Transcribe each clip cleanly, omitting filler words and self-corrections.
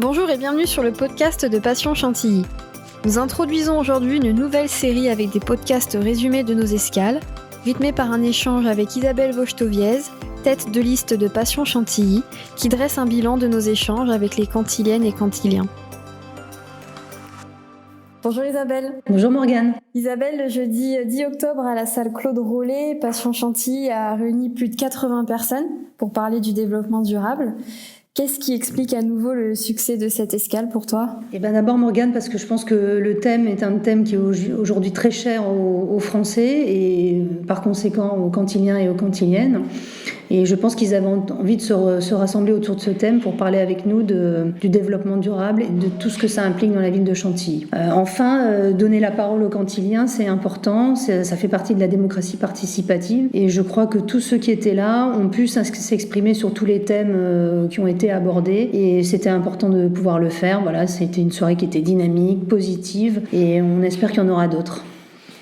Bonjour et bienvenue sur le podcast de Passion Chantilly. Nous introduisons aujourd'hui une nouvelle série avec des podcasts résumés de nos escales, rythmés par un échange avec Isabelle Vauchetoviez, tête de liste de Passion Chantilly, qui dresse un bilan de nos échanges avec les Cantiliennes et Cantiliens. Bonjour Isabelle. Bonjour Morgane. Isabelle, le jeudi 10 octobre à la salle Claude Rollet, Passion Chantilly a réuni plus de 80 personnes pour parler du développement durable. Qu'est-ce qui explique à nouveau le succès de cette escale pour toi ? D'abord Morgane, parce que je pense que le thème est un thème qui est aujourd'hui très cher aux Français et par conséquent aux Cantiliens et aux Cantiliennes. Et je pense qu'ils avaient envie de se rassembler autour de ce thème pour parler avec nous du développement durable et de tout ce que ça implique dans la ville de Chantilly. Donner la parole aux Cantiliens, c'est important, ça fait partie de la démocratie participative. Et je crois que tous ceux qui étaient là ont pu s'exprimer sur tous les thèmes qui ont été abordés. Et c'était important de pouvoir le faire. Voilà, c'était une soirée qui était dynamique, positive, et on espère qu'il y en aura d'autres.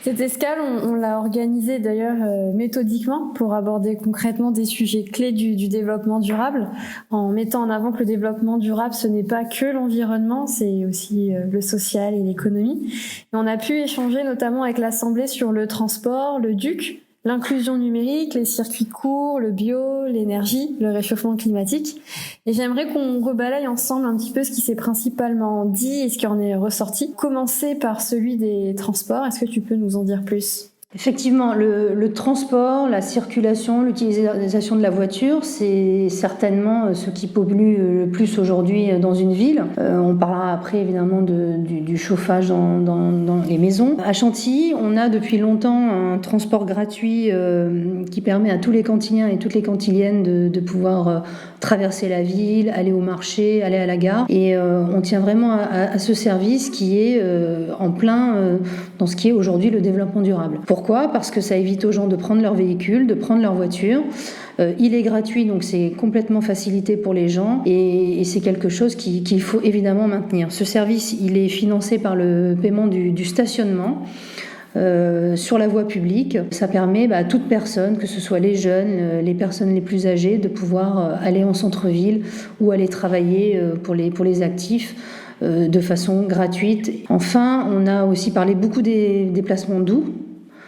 Cette escale, on l'a organisée d'ailleurs méthodiquement pour aborder concrètement des sujets clés du développement durable, en mettant en avant que le développement durable, ce n'est pas que l'environnement, c'est aussi le social et l'économie. Et on a pu échanger notamment avec l'Assemblée sur le transport, le DUC, l'inclusion numérique, les circuits courts, le bio, l'énergie, le réchauffement climatique. Et j'aimerais qu'on rebalaye ensemble un petit peu ce qui s'est principalement dit et ce qui en est ressorti. Commencer par celui des transports. Est-ce que tu peux nous en dire plus ? Effectivement, le transport, la circulation, l'utilisation de la voiture, c'est certainement ce qui pollue le plus aujourd'hui dans une ville. On parlera après évidemment du chauffage dans les maisons. À Chantilly, on a depuis longtemps un transport gratuit qui permet à tous les Cantiliens et toutes les Cantiliennes de pouvoir traverser la ville, aller au marché, aller à la gare. Et on tient vraiment à ce service qui est en plein dans ce qui est aujourd'hui le développement durable. Pourquoi ? Parce que ça évite aux gens de prendre leur véhicule, de prendre leur voiture. Il est gratuit, donc c'est complètement facilité pour les gens et c'est quelque chose qu'il faut évidemment maintenir. Ce service, il est financé par le paiement du stationnement. Sur la voie publique, ça permet à toute personne, que ce soit les jeunes, les personnes les plus âgées, de pouvoir aller en centre-ville ou aller travailler pour les actifs de façon gratuite. Enfin, on a aussi parlé beaucoup des déplacements doux.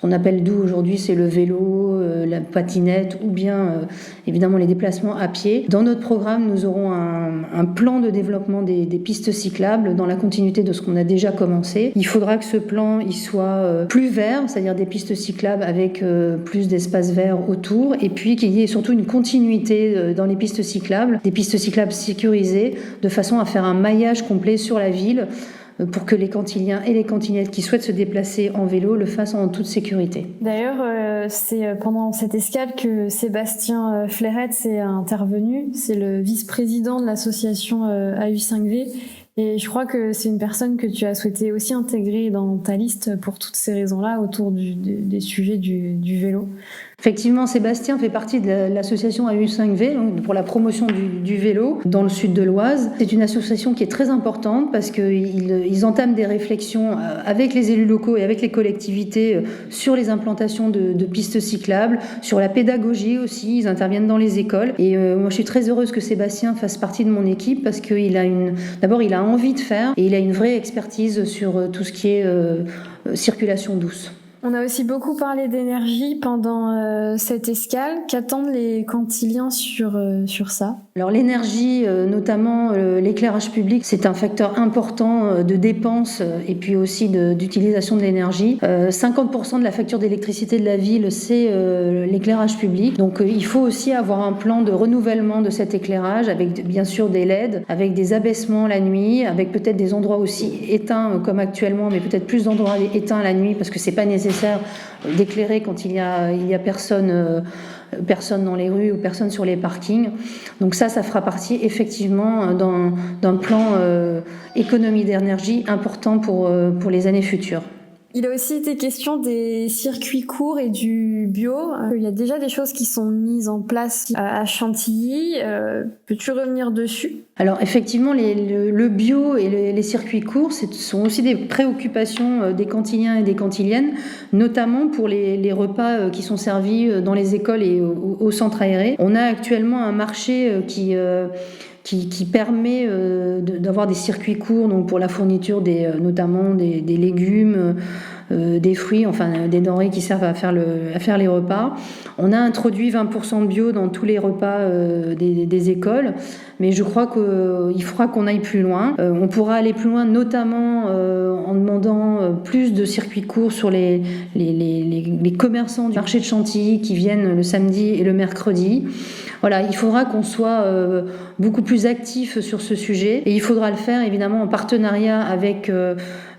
On appelle doux aujourd'hui, c'est le vélo, la patinette ou bien évidemment les déplacements à pied. Dans notre programme, nous aurons un plan de développement des pistes cyclables dans la continuité de ce qu'on a déjà commencé. Il faudra que ce plan il soit plus vert, c'est-à-dire des pistes cyclables avec plus d'espaces verts autour, et puis qu'il y ait surtout une continuité dans les pistes cyclables, des pistes cyclables sécurisées, de façon à faire un maillage complet sur la ville, pour que les Cantiliens et les Cantiliennes qui souhaitent se déplacer en vélo le fassent en toute sécurité. D'ailleurs, c'est pendant cette escale que Sébastien Fleurette s'est intervenu. C'est le vice-président de l'association AU5V. Et je crois que c'est une personne que tu as souhaité aussi intégrer dans ta liste pour toutes ces raisons-là autour des sujets du vélo. Effectivement, Sébastien fait partie de l'association AU5V donc pour la promotion du vélo dans le sud de l'Oise. C'est une association qui est très importante parce qu'ils entament des réflexions avec les élus locaux et avec les collectivités sur les implantations de pistes cyclables, sur la pédagogie aussi. Ils interviennent dans les écoles. Et moi, je suis très heureuse que Sébastien fasse partie de mon équipe parce qu'il a d'abord, il a envie de faire et il a une vraie expertise sur tout ce qui est circulation douce. On a aussi beaucoup parlé d'énergie pendant cette escale. Qu'attendent les Cantiliens sur ça ? Alors l'énergie, notamment l'éclairage public, c'est un facteur important de dépenses et puis aussi d'utilisation de l'énergie. 50% de la facture d'électricité de la ville, c'est l'éclairage public. Donc il faut aussi avoir un plan de renouvellement de cet éclairage avec bien sûr des LED, avec des abaissements la nuit, avec peut-être des endroits aussi éteints comme actuellement, mais peut-être plus d'endroits éteints la nuit parce que c'est pas nécessaire d'éclairer quand il y a personne dans les rues ou personne sur les parkings. Donc ça fera partie effectivement d'un plan économie d'énergie important pour les années futures. Il a aussi été question des circuits courts et du bio. Il y a déjà des choses qui sont mises en place à Chantilly. Peux-tu revenir dessus ? Alors effectivement, le bio et les circuits courts sont aussi des préoccupations des Cantiliens et des Cantiliennes, notamment pour les repas qui sont servis dans les écoles et au centre aéré. On a actuellement un marché qui permet d'avoir des circuits courts, donc pour la fourniture notamment des légumes, des fruits, enfin des denrées qui servent à faire les repas. On a introduit 20% de bio dans tous les repas des écoles, mais je crois qu'il faudra qu'on aille plus loin. On pourra aller plus loin, notamment en demandant plus de circuits courts sur les commerçants du marché de Chantilly qui viennent le samedi et le mercredi. Voilà, il faudra qu'on soit beaucoup plus actif sur ce sujet, et il faudra le faire évidemment en partenariat avec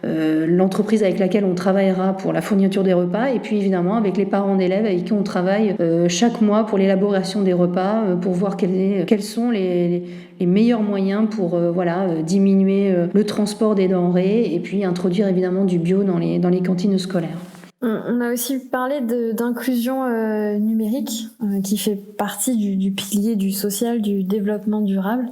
l'entreprise avec laquelle on travaillera pour la fourniture des repas, et puis évidemment avec les parents d'élèves avec qui on travaille chaque mois pour l'élaboration des repas, pour voir quels sont les meilleurs moyens pour diminuer le transport des denrées, et puis introduire évidemment du bio dans les cantines scolaires. On a aussi parlé d'inclusion numérique qui fait partie du pilier du social, du développement durable.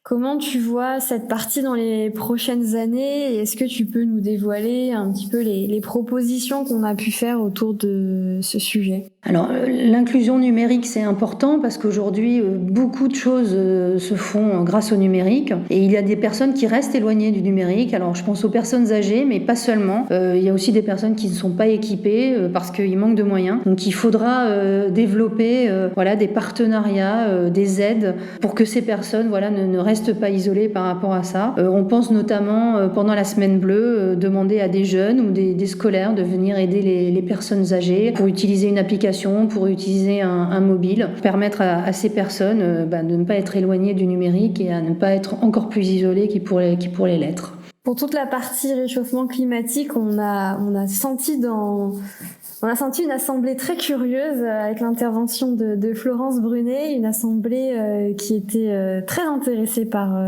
Comment tu vois cette partie dans les prochaines années, et est-ce que tu peux nous dévoiler un petit peu les propositions qu'on a pu faire autour de ce sujet ? Alors, l'inclusion numérique, c'est important parce qu'aujourd'hui, beaucoup de choses se font grâce au numérique, et il y a des personnes qui restent éloignées du numérique. Alors, je pense aux personnes âgées, mais pas seulement. Il y a aussi des personnes qui ne sont pas équipées parce qu'il manque de moyens. Donc, il faudra développer des partenariats, des aides pour que ces personnes ne restent pas isolées par rapport à ça. On pense notamment, pendant la semaine bleue, demander à des jeunes ou des scolaires de venir aider les personnes âgées pour utiliser une application, pour utiliser un mobile, permettre à ces personnes de ne pas être éloignées du numérique et à ne pas être encore plus isolées qu'ils pourraient l'être. Pour toute la partie réchauffement climatique, on a senti une assemblée très curieuse avec l'intervention de Florence Brunet, une assemblée qui était très intéressée par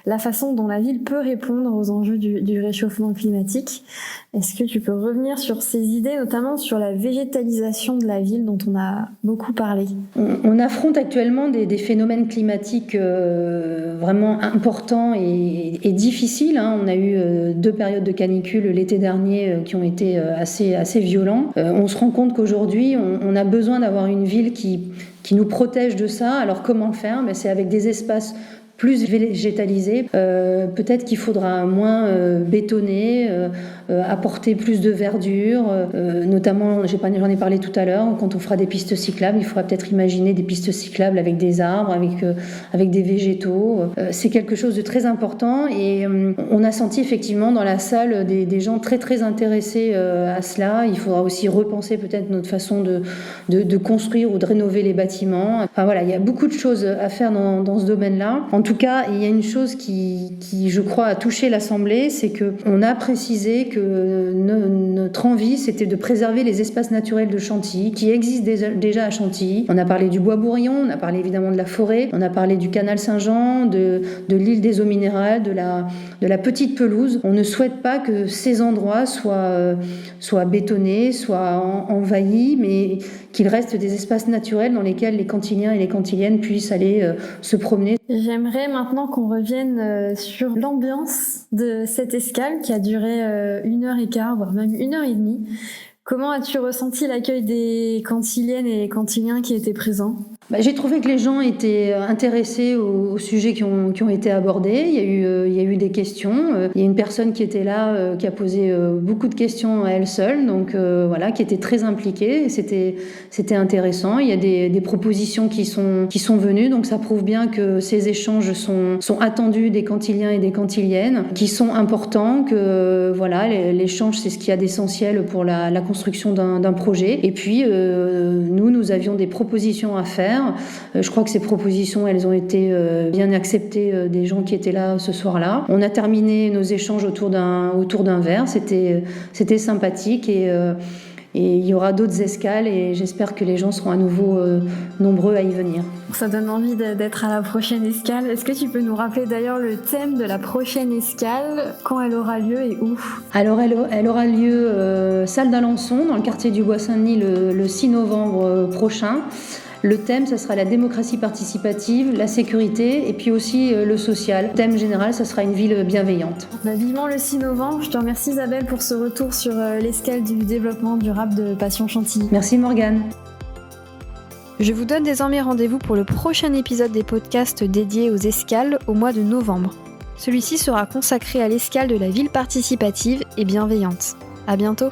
la façon dont la ville peut répondre aux enjeux du réchauffement climatique. Est-ce que tu peux revenir sur ces idées, notamment sur la végétalisation de la ville dont on a beaucoup parlé ? On affronte actuellement des phénomènes climatiques vraiment importants et difficiles. On a eu 2 périodes de canicule l'été dernier qui ont été assez violents. On se rend compte qu'aujourd'hui, on a besoin d'avoir une ville qui nous protège de ça. Alors comment le faire ? C'est avec des espaces plus végétalisés. Peut-être qu'il faudra moins bétonner, apporter plus de verdure, notamment, j'en ai parlé tout à l'heure, quand on fera des pistes cyclables, il faudra peut-être imaginer des pistes cyclables avec des arbres, avec des végétaux. C'est quelque chose de très important, et on a senti effectivement dans la salle des gens très très intéressés à cela. Il faudra aussi repenser peut-être notre façon de construire ou de rénover les bâtiments. Enfin voilà, il y a beaucoup de choses à faire dans ce domaine-là. En tout cas, il y a une chose qui je crois, a touché l'Assemblée, c'est qu'on a précisé que notre envie, c'était de préserver les espaces naturels de Chantilly, qui existent déjà à Chantilly. On a parlé du Bois-Bourillon, on a parlé évidemment de la forêt, on a parlé du canal Saint-Jean, de l'île des eaux minérales, de la petite pelouse. On ne souhaite pas que ces endroits soient bétonnés, soient envahis, mais qu'il reste des espaces naturels dans lesquels les Cantiliens et les Cantiliennes puissent aller se promener. J'aimerais maintenant qu'on revienne sur l'ambiance de cette escale qui a duré 1h15, voire même 1h30. Comment as-tu ressenti l'accueil des Cantiliennes et les Cantiliens qui étaient présents ? J'ai trouvé que les gens étaient intéressés aux sujets qui ont été abordés. Il y a eu des questions. Il y a une personne qui était là, qui a posé beaucoup de questions à elle seule, donc qui était très impliquée. C'était intéressant. Il y a des propositions qui sont venues, donc ça prouve bien que ces échanges sont attendus des Cantiliens et des Cantiliennes, qui sont importants. Que l'échange, c'est ce qu'il y a d'essentiel pour la construction d'un projet. Et puis nous avions des propositions à faire. Je crois que ces propositions, elles ont été bien acceptées des gens qui étaient là ce soir-là. On a terminé nos échanges autour d'un verre. C'était sympathique, et il y aura d'autres escales, et j'espère que les gens seront à nouveau nombreux à y venir. Ça donne envie d'être à la prochaine escale. Est-ce que tu peux nous rappeler d'ailleurs le thème de la prochaine escale, quand elle aura lieu et où ? Alors elle aura lieu salle d'Alençon, dans le quartier du Bois-Saint-Denis, le 6 novembre prochain. Le thème, ça sera la démocratie participative, la sécurité et puis aussi le social. Le thème général, ça sera une ville bienveillante. Vivement le 6 novembre. Je te remercie Isabelle pour ce retour sur l'escale du développement durable de Passion Chantilly. Merci Morgane. Je vous donne désormais rendez-vous pour le prochain épisode des podcasts dédiés aux escales au mois de novembre. Celui-ci sera consacré à l'escale de la ville participative et bienveillante. À bientôt!